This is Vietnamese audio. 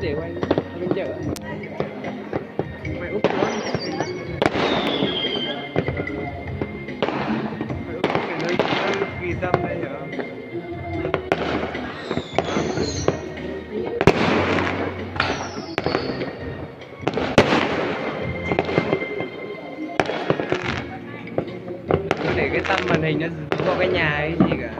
để quay bên chợ mày úp nó mày úp cái nơi ghi tâm đây hả để cái tâm màn hình nó vào cái nhà ấy gì cả.